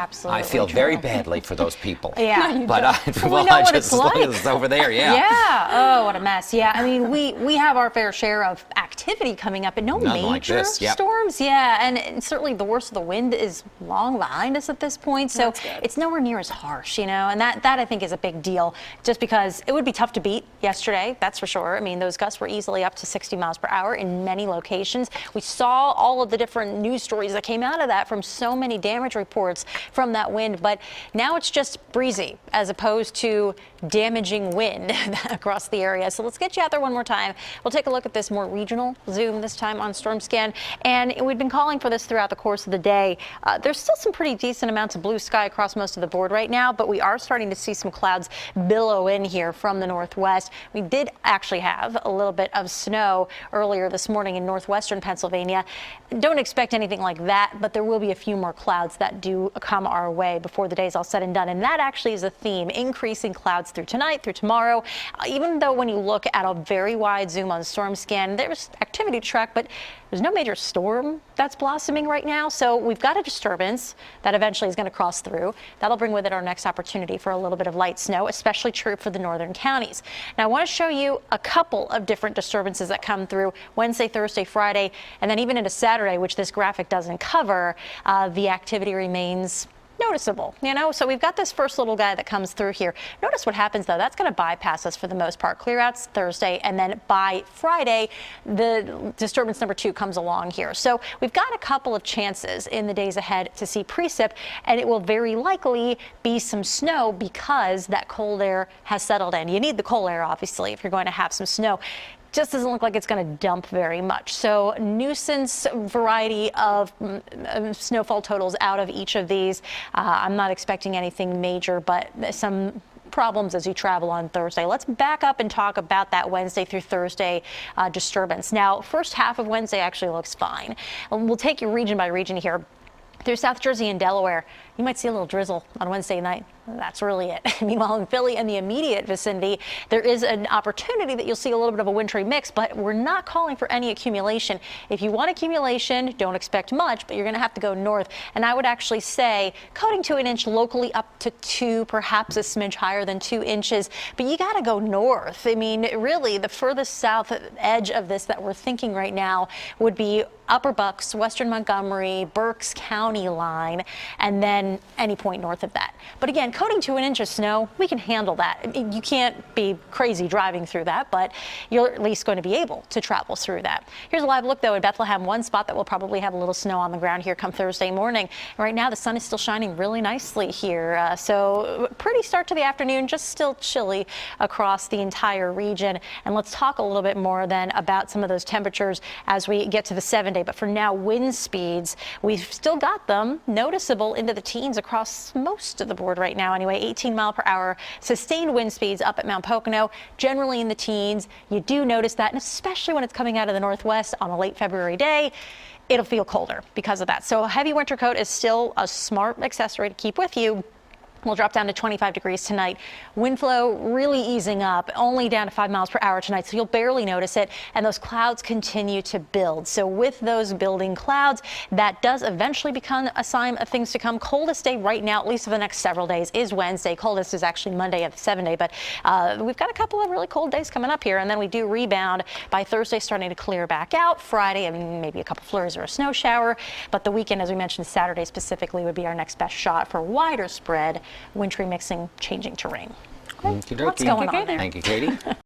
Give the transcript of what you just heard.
Absolutely. I feel very badly for those people. Yeah. No, but I just look at this over there. Yeah. Yeah. Oh, what a mess. Yeah. I mean, we have our fair share of activity coming up, but no Nothing major like this. Yep. storms. Yeah. And certainly the worst of the wind is long behind us at this point. So it's nowhere near as harsh, you know, and that I think is a big deal just because it would be tough to beat yesterday. That's for sure. I mean, those gusts were easily up to 60 miles per hour in many locations. We saw all of the different news stories that came out of that from so many damage reports from that wind. But now it's just breezy as opposed to damaging wind across the area. So let's get you out there one more time. We'll take a look at this more regional zoom this time on StormScan. And we've been calling for this throughout the course of the day. There's still some pretty decent amounts of blue sky across most of the board right now, but we are starting to see some clouds billow in here from the northwest. We did actually have a little bit of snow earlier this morning in northwestern Pennsylvania. Don't expect anything like that, but there will be a few more clouds that do come our way before the day's all said and done. And that actually is a theme, increasing clouds through tonight, through tomorrow. Even though when you look at a very wide zoom on StormScan, there's activity to track, but there's no major storm that's blossoming right now. So we've got a disturbance that eventually is going to cross through. That'll bring with it our next opportunity for a little bit of light snow, especially true for the northern counties. Now I want to show you a couple of different disturbances that come through Wednesday, Thursday, Friday, and then even into Saturday, which this graphic doesn't cover. The activity remains noticeable, you know, so we've got this first little guy that comes through here. Notice what happens though. That's going to bypass us for the most part. Clear outs Thursday, and then by Friday the disturbance number 2 comes along here. So we've got a couple of chances in the days ahead to see precip, and it will very likely be some snow because that cold air has settled in. You need the cold air obviously if you're going to have some snow. Just doesn't look like it's going to dump very much. So nuisance variety of snowfall totals out of each of these. I'm not expecting anything major, but some problems as you travel on Thursday. Let's back up and talk about that Wednesday through Thursday disturbance. Now, first half of Wednesday actually looks fine. We'll take you region by region here. Through South Jersey and Delaware, you might see a little drizzle on Wednesday night. That's really it. Meanwhile, in Philly and the immediate vicinity, there is an opportunity that you'll see a little bit of a wintry mix, but we're not calling for any accumulation. If you want accumulation, don't expect much, but you're going to have to go north. And I would actually say coating to an inch locally, up to 2, perhaps a smidge higher than 2 inches. But you got to go north. I mean, really, the furthest south edge of this that we're thinking right now would be Upper Bucks, Western Montgomery, Berks County line, and then any point north of that. But again, coating to an inch of snow, we can handle that. You can't be crazy driving through that, but you're at least going to be able to travel through that. Here's a live look, though, in Bethlehem, one spot that will probably have a little snow on the ground here come Thursday morning. Right now, the sun is still shining really nicely here. So pretty start to the afternoon, just still chilly across the entire region. And let's talk a little bit more then about some of those temperatures as we get to the 7-day. But for now, wind speeds, we've still got them noticeable into the teens across most of the board right now. Anyway, 18 mile per hour sustained wind speeds up at Mount Pocono, generally in the teens. You do notice that, and especially when it's coming out of the northwest on a late February day, it'll feel colder because of that. So a heavy winter coat is still a smart accessory to keep with you. We'll drop down to 25 degrees tonight. Wind flow really easing up, only down to 5 miles per hour tonight, so you'll barely notice it. And those clouds continue to build. So with those building clouds, that does eventually become a sign of things to come. Coldest day right now, at least for the next several days, is Wednesday. Coldest is actually Monday at the 7-day, but we've got a couple of really cold days coming up here, and then we do rebound by Thursday, starting to clear back out. Friday, I mean, maybe a couple flurries or a snow shower, but the weekend, as we mentioned, Saturday specifically, would be our next best shot for wider spread wintry mixing, changing terrain. Okie dokie. What's going on there? Thank you, Katie.